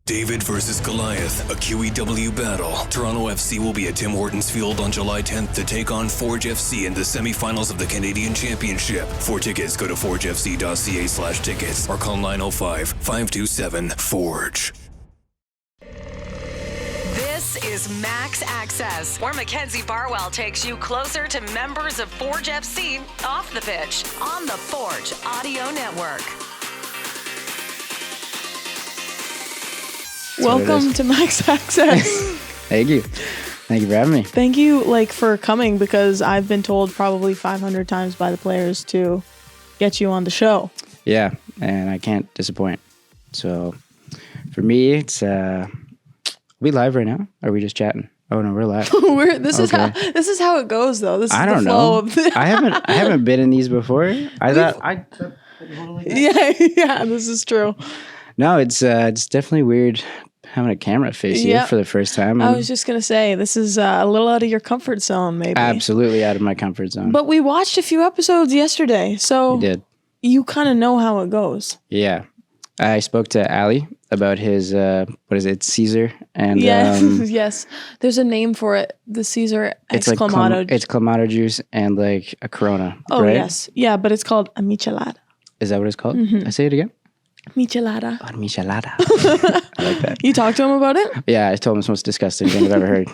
David versus Goliath, a QEW battle. Toronto FC will be at Tim Hortons Field on July 10th to take on Forge FC in the semifinals of the Canadian Championship. For tickets, go to forgefc.ca/tickets or call 905-527-FORGE. This is Max Access, where Mackenzie Barwell takes you closer to members of Forge FC off the pitch on the Forge Audio Network. Welcome to Max Access. Thank you for having me. Thank you for coming, because I've been told probably 500 times by the players to get you on the show. Yeah, and I can't disappoint. So for me, it's are we live right now? Or are we just chatting? Oh no, we're live. This is how it goes though. This is I the don't flow know. of the I haven't been in these before. Yeah, this is true. No, it's definitely weird having a camera face here for the first time. I was just gonna say, this is a little out of your comfort zone, maybe. Absolutely out of my comfort zone. But we watched a few episodes yesterday, so we did. You kind of know how it goes. Yeah, I spoke to Ali about his Caesar, and yes, there's a name for it. The Caesar exclamado. It's clamato juice and like a Corona. Oh right? yes, yeah, but it's called a michelada. Is that what it's called? I say it again. Michelada. Oh, michelada. I like that. You talked to him about it? Yeah, I told him it's the most disgusting thing I've ever heard.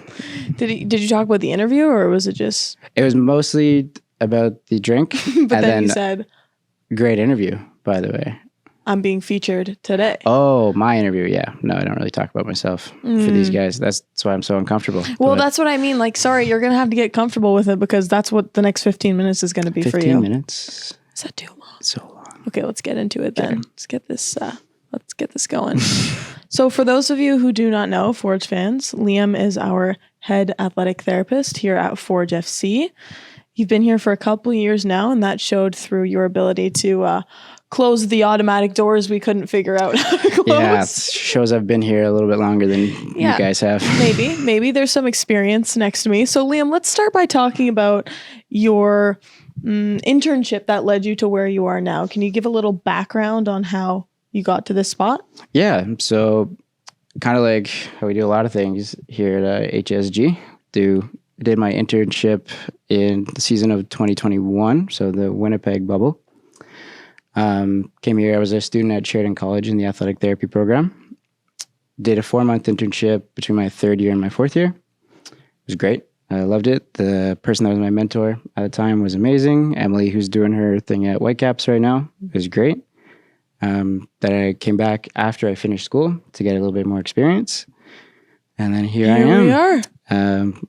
Did you talk about the interview, or was it just? It was mostly about the drink. But then you said, great interview, by the way. I'm being featured today. Oh, my interview. Yeah. No, I don't really talk about myself for these guys. That's why I'm so uncomfortable. Well, that's what I mean. Like, sorry, you're going to have to get comfortable with it, because that's what the next 15 minutes is going to be for you. 15 minutes? Is that too long? So long. Okay, let's get into it then. Let's get this going. So for those of you who do not know, Forge fans, Liam is our head athletic therapist here at Forge FC. You've been here for a couple of years now, and that showed through your ability to close the automatic doors we couldn't figure out how to close. Yeah, it shows I've been here a little bit longer than you guys have. Maybe there's some experience next to me. So Liam, let's start by talking about your internship that led you to where you are now. Can you give a little background on how you got to this spot? Yeah, so kind of like how we do a lot of things here at HSG. Did my internship in the season of 2021, so the Winnipeg bubble. Came here, I was a student at Sheridan College in the athletic therapy program. Did a 4-month internship between my third year and my fourth year. It was great. I loved it. The person that was my mentor at the time was amazing. Emily, who's doing her thing at Whitecaps right now, was great. Then I came back after I finished school to get a little bit more experience. And then here I am. We are.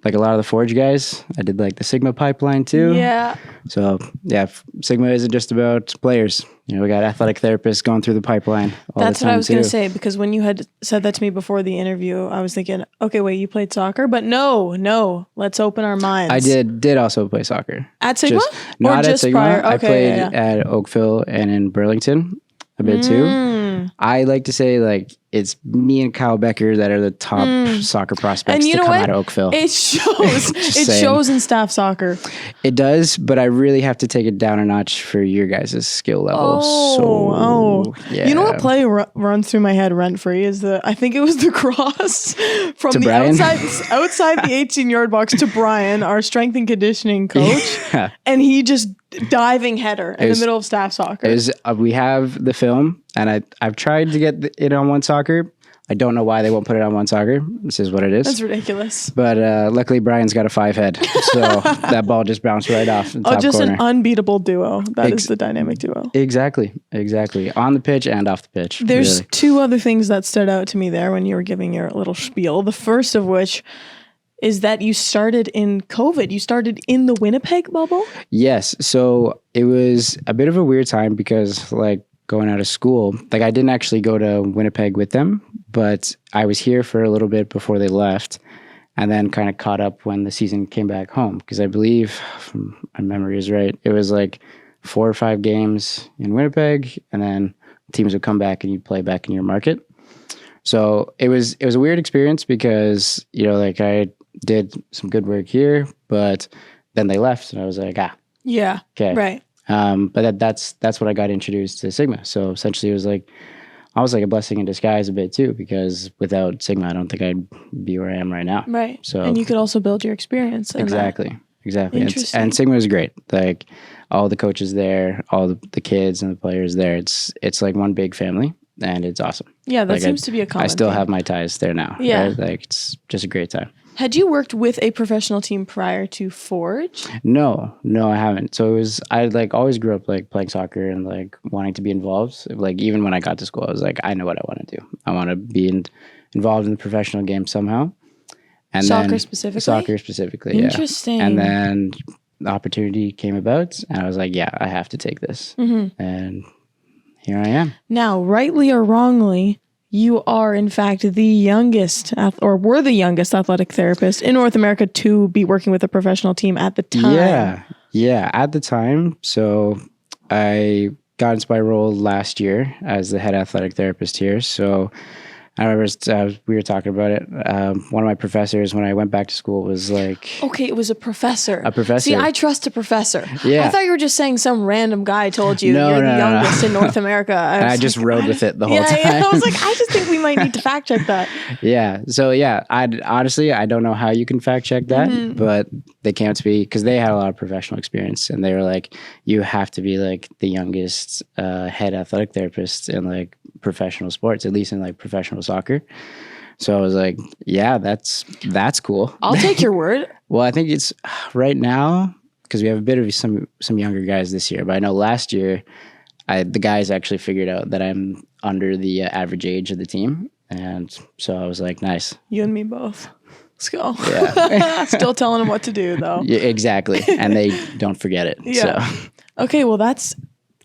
Like a lot of the Forge guys, I did like the Sigma pipeline too. Yeah. So yeah, Sigma isn't just about players. You know, we got athletic therapists going through the pipeline all That's the time what I was too. going to say, because when you had said that to me before the interview, I was thinking, okay, wait, you played soccer? But no, let's open our minds. I did also play soccer. At Sigma? Not at Sigma. Prior? Okay, I played yeah. at Oakville and in Burlington a bit too. I like to say like it's me and Kyle Becker that are the top soccer prospects and you to know come what? out of Oakville. It shows. Shows in staff soccer. It does, but I really have to take it down a notch for your guys' skill level. Yeah. You know what play runs through my head rent free is I think it was the cross from to the Brian? outside the 18-yard box to Brian, our strength and conditioning coach, and he just diving header in the middle of staff soccer. We have the film, and I've tried to get it on One Soccer. I don't know why they won't put it on One Soccer. This is what it is. That's ridiculous. But luckily, Brian's got a 5 head, so that ball just bounced right off the top just corner. An unbeatable duo. That is the dynamic duo. Exactly. On the pitch and off the pitch. There's really. 2 other things that stood out to me there when you were giving your little spiel. The first of which is that you started in COVID. You started in the Winnipeg bubble? Yes. So it was a bit of a weird time because like going out of school, like I didn't actually go to Winnipeg with them, but I was here for a little bit before they left and then kind of caught up when the season came back home. Because I believe, if my memory is right, it was like 4 or 5 games in Winnipeg and then teams would come back and you'd play back in your market. So it was a weird experience because, you know, like I did some good work here, but then they left and I was like, yeah, okay. Right. But that's what I got introduced to Sigma. So essentially it was like almost like a blessing in disguise a bit too, because without Sigma, I don't think I'd be where I am right now. Right. So, and you could also build your experience. In exactly. That. Exactly. Interesting. And Sigma is great. Like all the coaches there, all the kids and the players there, it's like one big family, and it's awesome. Yeah, that like seems to be a common I still thing. have my ties there now. Yeah. Right? Like it's just a great time. Had you worked with a professional team prior to Forge? No, I haven't. So I like always grew up like playing soccer and like wanting to be involved. Like even when I got to school, I was like, I know what I want to do. I want to be involved in the professional game somehow. And Soccer specifically? Soccer specifically, Interesting. yeah. And then the opportunity came about, and I was like, yeah, I have to take this. Mm-hmm. And here I am. Now, rightly or wrongly, you are, in fact, the youngest, or were the youngest athletic therapist in North America to be working with a professional team at the time. Yeah, at the time. So I got into my role last year as the head athletic therapist here. So I remember we were talking about it. One of my professors, when I went back to school, was like... Okay, it was a professor. A professor. See, I trust a professor. Yeah. I thought you were just saying some random guy told you you're the youngest in North America. I just rode with it the whole time. Yeah, I was like, I just think we might need to fact check that. Yeah. So, yeah, honestly, I don't know how you can fact check that, but they came to me because they had a lot of professional experience, and they were like, you have to be like the youngest head athletic therapist in like professional sports, at least in like professional soccer. So I was like, yeah, that's cool. I'll take your word. Well, I think it's right now because we have a bit of some younger guys this year, but I know last year the guys actually figured out that I'm under the average age of the team, and so I was like, nice. You and me both. Let's go. Yeah. Still telling them what to do though. Yeah, exactly, and they don't forget it. Yeah. So. Okay, well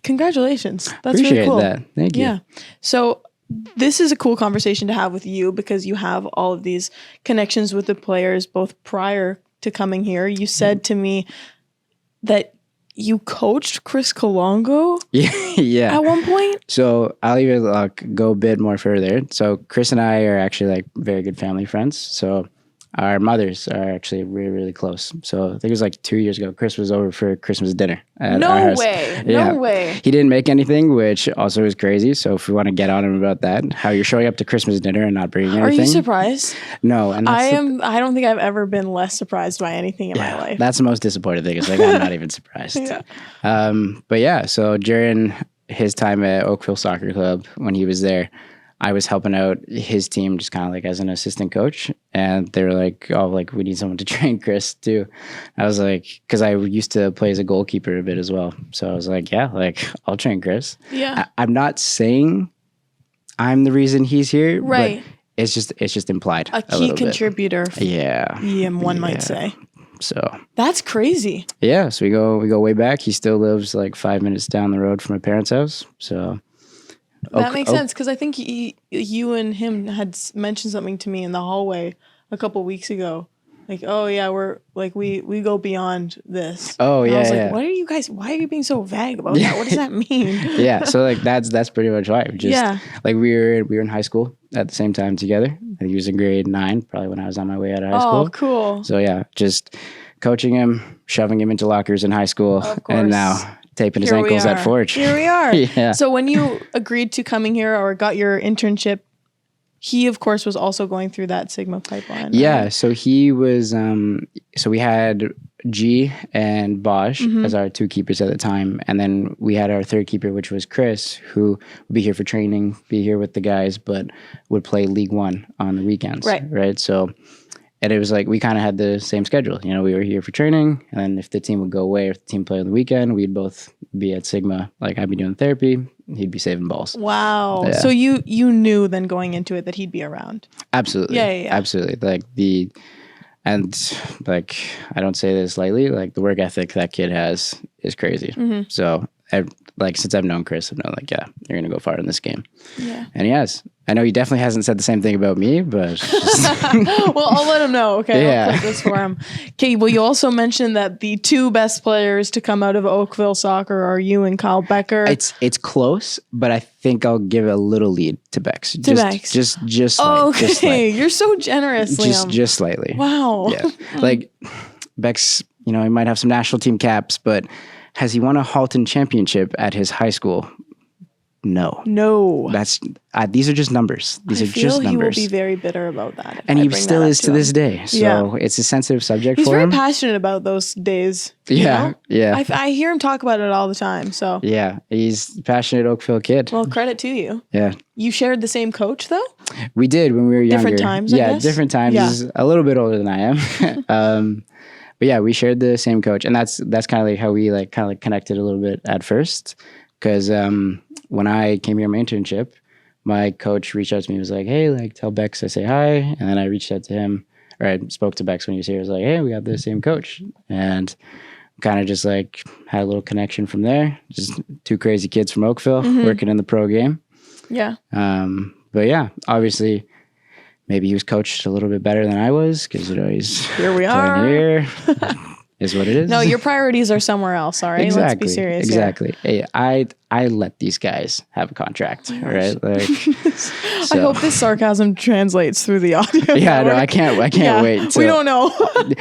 congratulations. That's Appreciate really cool. that. Thank you. Yeah. So this is a cool conversation to have with you because you have all of these connections with the players both prior to coming here. You said to me that you coached Chris Kalongo yeah. at one point. So I'll even go a bit more further. So Chris and I are actually like very good family friends. So our mothers are actually really, really close. So I think it was like 2 years ago. Chris was over for Christmas dinner at our house. No way. He didn't make anything, which also is crazy. So if we want to get on him about that, how you're showing up to Christmas dinner and not bringing anything. Are you surprised? No. And I don't think I've ever been less surprised by anything in my life. That's the most disappointing thing. It's like, I'm not even surprised. Yeah. But yeah, so during his time at Oakville Soccer Club, when he was there, I was helping out his team just kind of like as an assistant coach. And they were like, oh, like we need someone to train Chris too. I was like, because I used to play as a goalkeeper a bit as well. So I was like, yeah, like I'll train Chris. Yeah. I'm not saying I'm the reason he's here. Right. But it's just implied. A key contributor. Yeah. One might say. So that's crazy. Yeah. So we go way back. He still lives like 5 minutes down the road from my parents' house. So that makes sense because I think you and him had mentioned something to me in the hallway a couple weeks ago. Like, oh yeah, we're like we go beyond this. Oh and yeah. I was like, yeah. what are you guys? Why are you being so vague about that? What does that mean? Yeah. So like that's pretty much why. Like we were in high school at the same time together. I think he was in grade 9, probably when I was on my way out of high school. Oh, cool. So yeah, just coaching him, shoving him into lockers in high school, and now taping his ankles at Forge. Here we are. Yeah. So when you agreed to coming here or got your internship, he of course was also going through that Sigma pipeline. Yeah. Right? So he was. So we had G and Bosch as our 2 keepers at the time, and then we had our 3rd keeper, which was Chris, who would be here for training, be here with the guys, but would play League One on the weekends. Right. So. And it was like, we kind of had the same schedule. You know, we were here for training, and then if the team would go away, or if the team played on the weekend, we'd both be at Sigma. Like, I'd be doing therapy, he'd be saving balls. Wow. Yeah. So you knew then going into it that he'd be around. Absolutely. Yeah. Absolutely. Like, like, I don't say this lightly, like, the work ethic that kid has is crazy. Mm-hmm. So, since I've known Chris, I've known, like, yeah, you're going to go far in this game. Yeah. And he has. I know he definitely hasn't said the same thing about me, but... Well, I'll let him know, okay? Yeah. I'll put this for him. Okay, well, you also mentioned that the 2 best players to come out of Oakville Soccer are you and Kyle Becker. It's close, but I think I'll give a little lead to Bex. Bex. Just okay, you're so generous, Liam. Just slightly. Wow. Yeah. Like, Bex, he might have some national team caps, but has he won a Halton championship at his high school? No. That's these are just numbers. These are just numbers. He will be very bitter about that. And he still is to this day. So it's a sensitive subject for him. He's very passionate about those days. Yeah. I hear him talk about it all the time. So yeah, he's a passionate Oakville kid. Well, credit to you. Yeah. You shared the same coach though? We did when we were younger. Different times, I guess? Different times. Yeah. He's a little bit older than I am. But yeah, we shared the same coach, and that's kind of like how we connected a little bit at first. Because when I came here on my internship, my coach reached out to me and was like, hey, like tell Bex I say hi. And then I reached out to him, or I spoke to Bex when he was here. I was like, hey, we got the same coach. And kind of just like had a little connection from there. Just two crazy kids from Oakville working in the pro game. Yeah. But yeah, obviously maybe he was coached a little bit better than I was because, he's here we are. Here. Is what it is. No, your priorities are somewhere else. All right, exactly. Let's be serious. Exactly. Here. Hey, I let these guys have a contract, right? Like, I hope this sarcasm translates through the audio. Yeah, no, I can't wait. We don't know.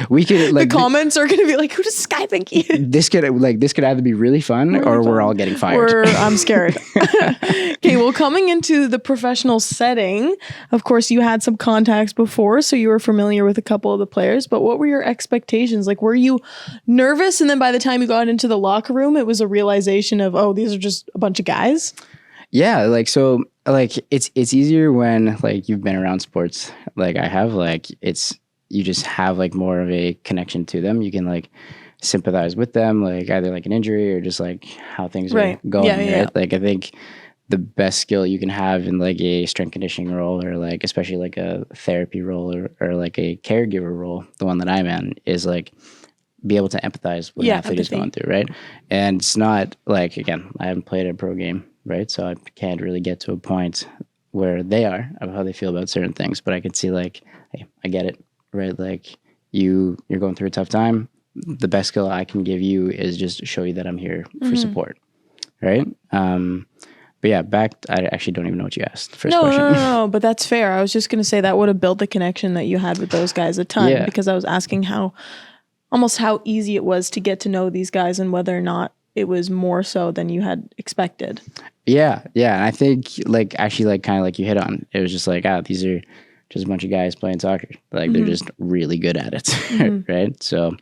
We could the comments are going to be like, "Who does this guy think he is?" This could either be really fun or we're all getting fired. I'm scared. Okay, well, coming into the professional setting, of course, you had some contacts before, so you were familiar with a couple of the players. But what were your expectations? Like, were you nervous, and then by the time you got into the locker room, it was a realization of, oh, these are just a bunch of guys? Yeah, it's easier when like you've been around sports like I have. Like you just have like more of a connection to them. You can like sympathize with them, like either like an injury or just like how things are going. Right? Like I think the best skill you can have in like a strength conditioning role, or like especially like a therapy role or like a caregiver role, the one that I'm in, is like be able to empathize with an athlete is going through, right? And it's not like, again, I haven't played a pro game, right? So I can't really get to a point where they are of how they feel about certain things, but I can see like, hey, I get it, right? Like you're going through a tough time. The best skill I can give you is just show you that I'm here for support, right? But yeah, I actually don't even know what you asked. First question. No, but that's fair. I was just going to say that would have built the connection that you had with those guys a ton, because I was asking how easy it was to get to know these guys and whether or not it was more so than you had expected. Yeah. And I think like actually like kind of like you hit on, it was just like, these are just a bunch of guys playing soccer. Like they're just really good at it. Right. So,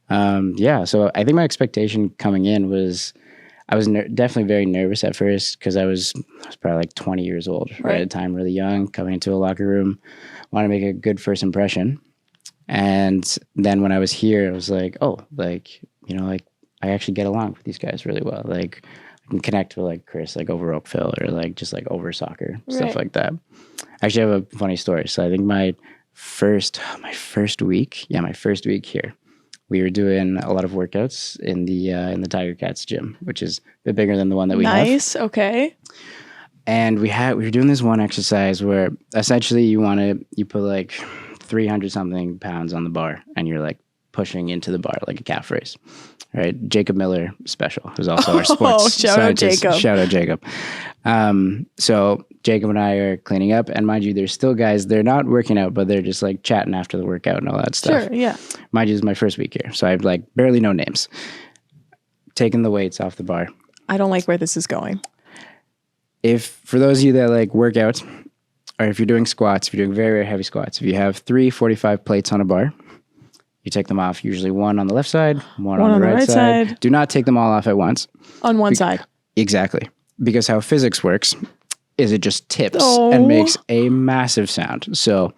so I think my expectation coming in was, I was definitely very nervous at first because I was probably like 20 years old right at the time, really young, coming into a locker room, want to make a good first impression. And then when I was here, I was like, oh, like, like I actually get along with these guys really well. Like I can connect with like Chris, like over Oakville, or like just like over soccer, stuff like that. I actually have a funny story. So I think my first week here, we were doing a lot of workouts in the Tiger Cats gym, which is a bit bigger than the one that we have. Nice, okay. And we were doing this one exercise where essentially you put like 300 something pounds on the bar and you're like pushing into the bar like a calf raise, right? Jacob Miller special, who's also our sports shout out Jacob. Shout out Jacob. So Jacob and I are cleaning up, and mind you, there's still guys, they're not working out, but they're just like chatting after the workout and all that stuff. Sure, yeah. Mind you, this is my first week here, so I have like barely no names. Taking the weights off the bar. I don't like where this is going. For those of you that like work out, or if you're doing squats, if you're doing very, very heavy squats, if you have 3 45 plates on a bar, you take them off, usually one on the left side, one on the right side. Do not take them all off at once. On one side. Exactly. Because how physics works is it just tips and makes a massive sound. So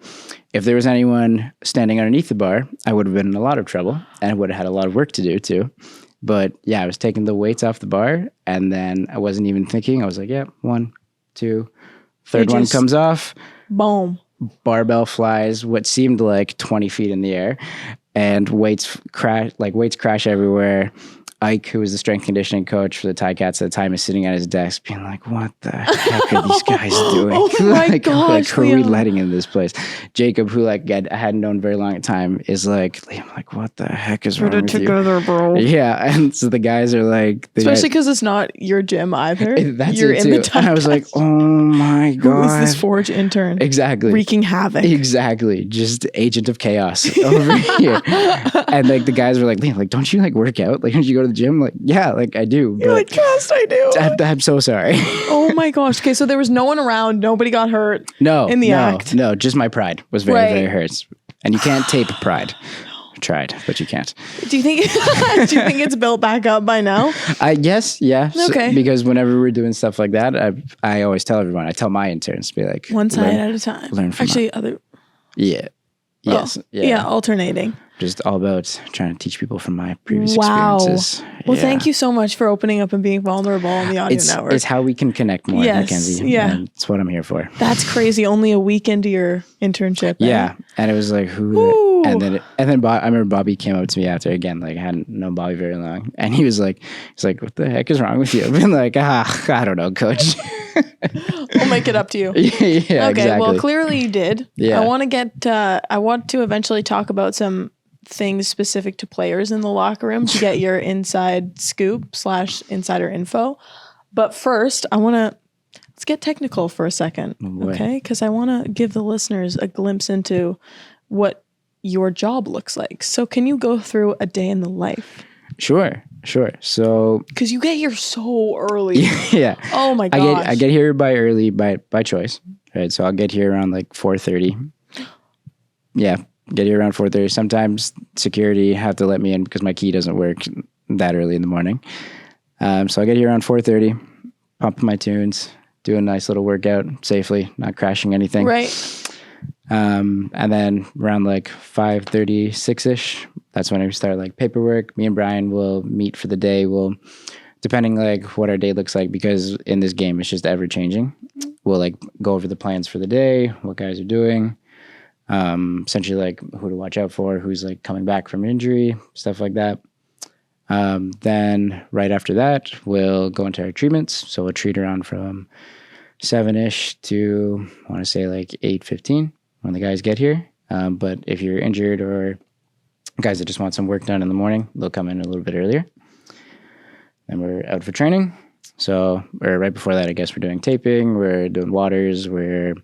if there was anyone standing underneath the bar, I would have been in a lot of trouble and I would have had a lot of work to do too. But yeah, I was taking the weights off the bar and then I wasn't even thinking. I was like, yeah, 1, 2, third one comes off. Boom. Barbell flies what seemed like 20 feet in the air, and weights crash everywhere. Ike, who was the strength conditioning coach for the Ticats at the time, is sitting at his desk being like, what the heck are these guys doing? Oh my gosh, who are we letting in this place? Jacob, who like I hadn't known very long at time, is like, Liam, like, what the heck is wrong with you? Together, bro. Yeah, and so the guys are like... Especially because it's not your gym either. You're in the Ticats. And I was like, oh my God. Who is this Forge intern? Exactly. Wreaking havoc. Exactly. Just agent of chaos over here. And like the guys were like, Liam, like, don't you like work out? Like, don't you go to the gym? Like, yeah, like I do. You're like, trust, I do. I'm so sorry. Oh my gosh. Okay, so there was no one around. Nobody got hurt. In the act. No, just my pride was very, very hurt. And you can't tape pride. Tried, but you can't. Do you think it's built back up by now? Yes, yeah. Okay. Because whenever we're doing stuff like that, I always tell everyone. I tell my interns, be like, one side at a time. Learn from other. Yeah. Yes. Yeah, alternating. Just all about trying to teach people from my previous experiences. Well, thank you so much for opening up and being vulnerable on the audio network. It's how we can connect more, Mackenzie. Yeah. And it's what I'm here for. That's crazy. Only a week into your internship. Yeah. And it was like, and then I remember Bobby came up to me after, again, like I hadn't known Bobby very long. And he was like, what the heck is wrong with you? I've been like, I don't know, coach. We'll make it up to you. Yeah, okay, exactly. well, clearly you did. Yeah. I want to eventually talk about some things specific to players in the locker room to get your inside scoop / insider info. But first, let's get technical for a second, okay? Because I want to give the listeners a glimpse into what your job looks like. So can you go through a day in the life? Sure. So, because you get here so early. Yeah. Oh my gosh. I get here by choice, right? So I'll get here around like 4:30. Yeah, get here around 4:30. Sometimes security have to let me in because my key doesn't work that early in the morning. So I get here around 4:30, pump my tunes, do a nice little workout safely, not crashing anything. Right. And then around like 5:36ish, that's when we start like paperwork. Me and Brian will meet for the day. We'll, depending like what our day looks like, because in this game it's just ever changing. We'll like go over the plans for the day, what guys are doing, essentially like who to watch out for, who's like coming back from injury, stuff like that. Then right after that, we'll go into our treatments. So we'll treat around from 7ish to, I want to say like 8:15 when the guys get here. But if you're injured or guys that just want some work done in the morning, they'll come in a little bit earlier. Then we're out for training. So, or right before that, I guess we're doing taping, we're doing waters, we're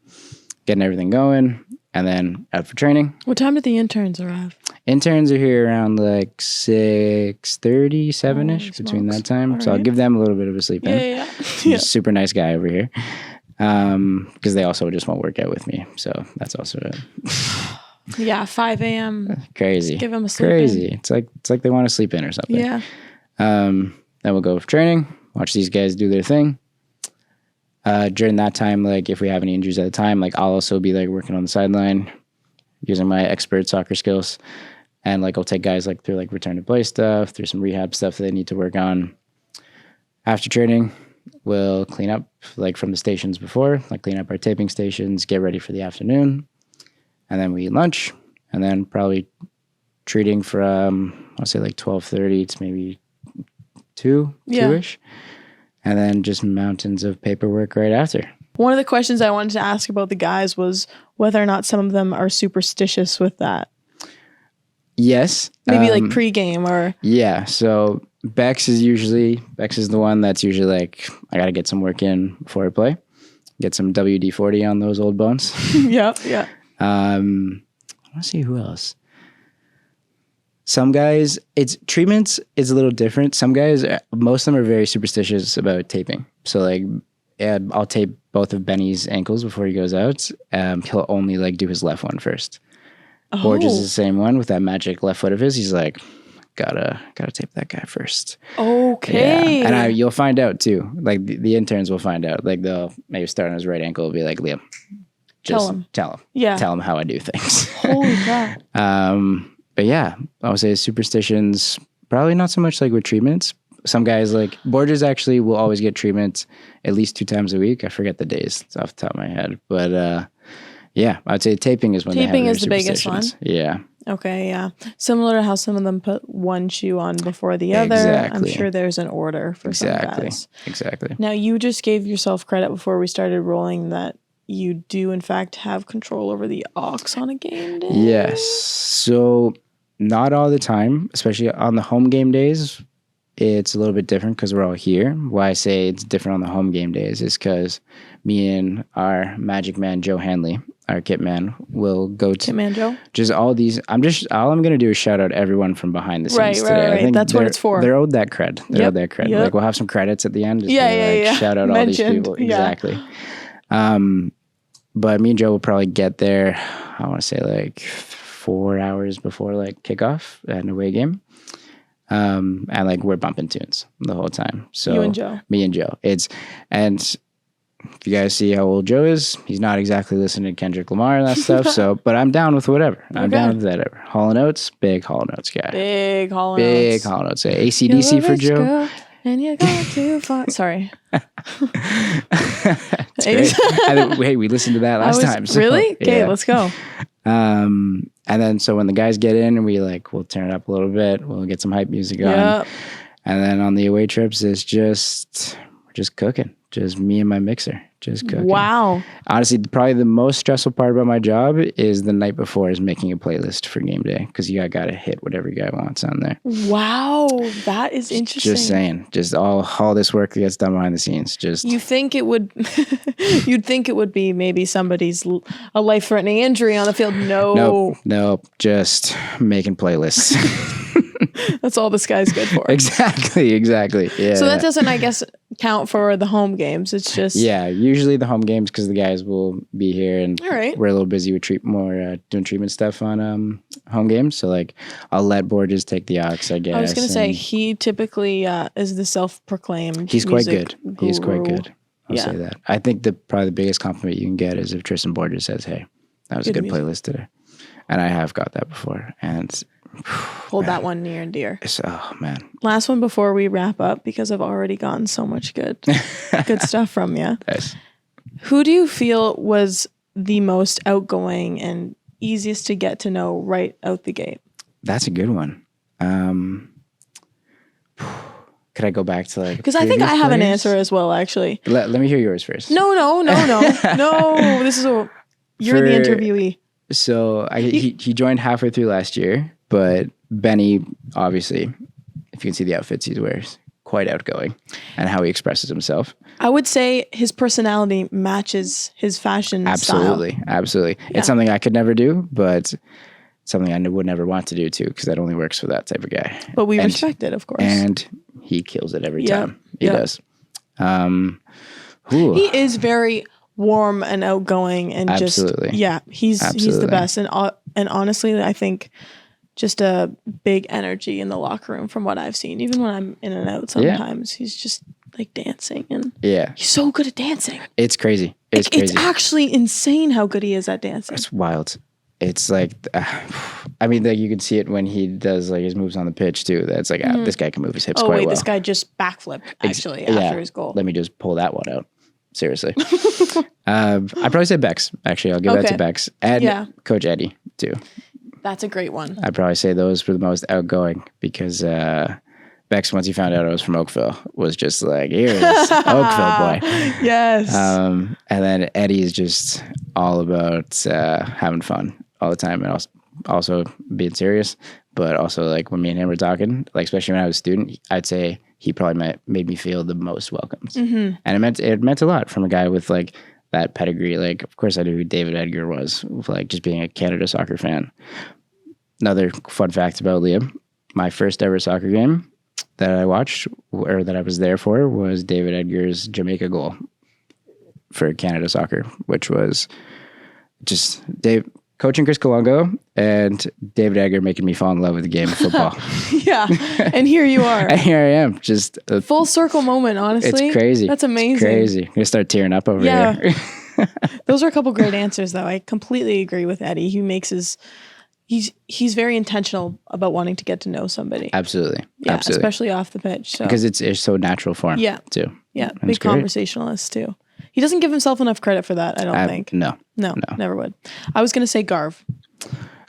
getting everything going, and then out for training. What time did the interns arrive? Interns are here around like 6:30, 7ish, between that time. All so right. I'll give them a little bit of a sleep in. Yeah. He's a super nice guy over here. Because they also just won't work out with me. So that's also it. Yeah, 5 a.m. Crazy. Just give them a sleep Crazy. in. It's like they want to sleep in or something. Yeah. Then we'll go for training, watch these guys do their thing. During that time, like if we have any injuries at the time, like I'll also be like working on the sideline using my expert soccer skills. And like I'll take guys like through like return to play stuff, through some rehab stuff that they need to work on. After training, we'll clean up like from the stations before, like clean up our taping stations, get ready for the afternoon. And then we eat lunch, and then probably treating from, I'll say like 12:30 to maybe 2-ish. And then just mountains of paperwork right after. One of the questions I wanted to ask about the guys was whether or not some of them are superstitious with that. Yes. Maybe like pregame or... Yeah, so Bex is the one that's usually like, I got to get some work in before I play. Get some WD-40 on those old bones. Yeah. I want to see who else. Some guys, treatments is a little different. Some guys, most of them are very superstitious about taping. So like, I'll tape both of Benny's ankles before he goes out. He'll only like do his left one first. Borges is the same one with that magic left foot of his. He's like, gotta tape that guy first. Okay. Yeah. And you'll find out too. Like the interns will find out. Like they'll maybe start on his right ankle and be like, Liam, just tell him. Yeah. Tell him how I do things. Holy crap. But yeah, I would say superstitions, probably not so much like with treatments. Some guys like Borges actually will always get treatments at least 2 times a week. I forget the days. It's off the top of my head. But yeah, I'd say taping is when taping is the biggest one. Yeah. Okay, yeah. Similar to how some of them put one shoe on before the other. Exactly. I'm sure there's an order for some guys. Exactly. Now, you just gave yourself credit before we started rolling that you do, in fact, have control over the aux on a game day. Yes. So not all the time, especially on the home game days. it's a little bit different because we're all here. Why I say it's different on the home game days is because me and our magic man, Joe Hanley, our kit man, will go to Kit man Joe. just all these. All I'm going to do is shout out everyone from behind the scenes today. Right. That's what it's for. They're owed that cred. They're owed that cred. Yep. Like we'll have some credits at the end. Just Yeah. Shout out all these people. Yeah. Exactly. But me and Joe will probably get there, I want to say like 4 hours before like kickoff at an away game. And like we're bumping tunes the whole time. So You and Joe. Me and Joe. And if you guys see how old Joe is, he's not exactly listening to Kendrick Lamar and that stuff. So, but I'm down with whatever. I'm down with whatever. Hall & Oates, big Hall & Oates guy. Big Hall & Big Oates. Hall & Oates. AC/DC for Joe. Girl, and you go too far. Sorry. It's great. Hey, we listened to that last time. So, really? Okay, yeah. let's go. And then so when the guys get in, we'll turn it up a little bit. We'll get some hype music on. Yep. And then on the away trips, we're just cooking. Just me and my mixer, just cooking. Wow. Honestly, probably the most stressful part about my job is the night before is making a playlist for game day because you got to hit what every guy wants on there. Wow. That is interesting. Just saying, just all this work that gets done behind the scenes. Just You think it would, you'd think it would be maybe somebody's a life-threatening injury on the field. No. nope, just making playlists. That's all this guy's good for. Exactly. Yeah. So that doesn't, I guess, count for the home games. It's just usually the home games because the guys will be here and All right. we're a little busy with doing treatment stuff on home games. So like I'll let Borges take the aux, I guess. I was going to say he typically is the self-proclaimed. He's quite music good. He's quite guru. good. I'll say that. I think probably the biggest compliment you can get is if Tristan Borges says, "Hey, that was a good music. playlist today," and I have got that before. And Hold that one near and dear. Oh man. Last one before we wrap up because I've already gotten so much good stuff from you. Nice. Who do you feel was the most outgoing and easiest to get to know right out the gate? That's a good one. Could I go back to like? Because I think I have an answer as well, actually. Let me hear yours first. No. This is you're the interviewee. So he joined halfway through last year, but Benny, obviously, if you can see the outfits he wears, quite outgoing and how he expresses himself. I would say his personality matches his fashion style. Absolutely. Yeah. It's something I could never do, but something I would never want to do too, because that only works for that type of guy. But we respect it, of course. And he kills it every time. He does. He is very warm and outgoing and Absolutely. He's the best. And honestly, I think just a big energy in the locker room from what I've seen. Even when I'm in and out sometimes, he's just like dancing and he's so good at dancing. It's crazy. It's crazy. It's actually insane how good he is at dancing. It's wild. It's like, I mean, like you can see it when he does like his moves on the pitch too. That's like, this guy can move his hips quite well. This guy just backflipped actually after his goal. Let me just pull that one out. Seriously. I'd probably say Bex. Actually, I'll give that to Bex. And Coach Eddie too. That's a great one. I'd probably say those were the most outgoing because Bex, once he found out I was from Oakville, was just like, here it is, Oakville boy. Yes. And then Eddie is just all about having fun all the time and also being serious. But also like when me and him were talking, like especially when I was a student, I'd say he probably made me feel the most welcomed. Mm-hmm. And it meant a lot from a guy with like that pedigree. Like, of course I knew who David Edgar was, like just being a Canada soccer fan. Another fun fact about Liam, my first ever soccer game that I watched or that I was there for was David Edgar's Jamaica goal for Canada soccer, which was just coaching Chris Kalongo and David Edgar making me fall in love with the game of football. And here you are. And here I am, just a full circle moment, honestly. It's crazy. That's amazing. It's crazy. I'm going to start tearing up over here. Those are a couple great answers, though. I completely agree with Eddie. He makes he's very intentional about wanting to get to know somebody. Absolutely. Yeah, Absolutely. especially off the pitch. So. Because it's so natural for him, too. Yeah, big conversationalist, too. He doesn't give himself enough credit for that, I don't think. No, never would. I was going to say Garv.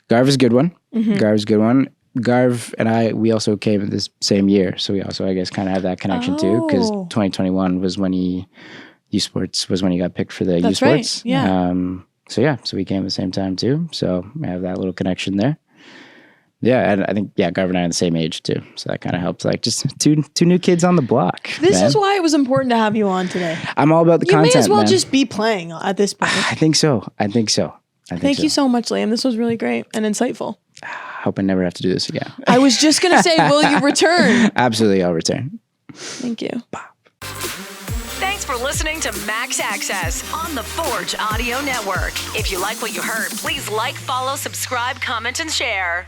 Garv is a good one. Mm-hmm. Garv is a good one. Garv and we also came in this same year, so we also, I guess, kind of have that connection, too, because 2021 was when U-Sports was when he got picked for the That's U-Sports. Right. Yeah. So we came at the same time, too, so we have that little connection there. Yeah, and I think Garver and I are the same age too, so that kind of helps. Like just two new kids on the block. This is why it was important to have you on today. I'm all about the content. You may as well man. just be playing at this point. I think so. Thank you so much, Liam. This was really great and insightful. I hope I never have to do this again. I was just gonna say, will you return? Absolutely, I'll return. Thank you. Thanks for listening to Max Access on the Forge Audio Network. If you like what you heard, please like, follow, subscribe, comment, and share.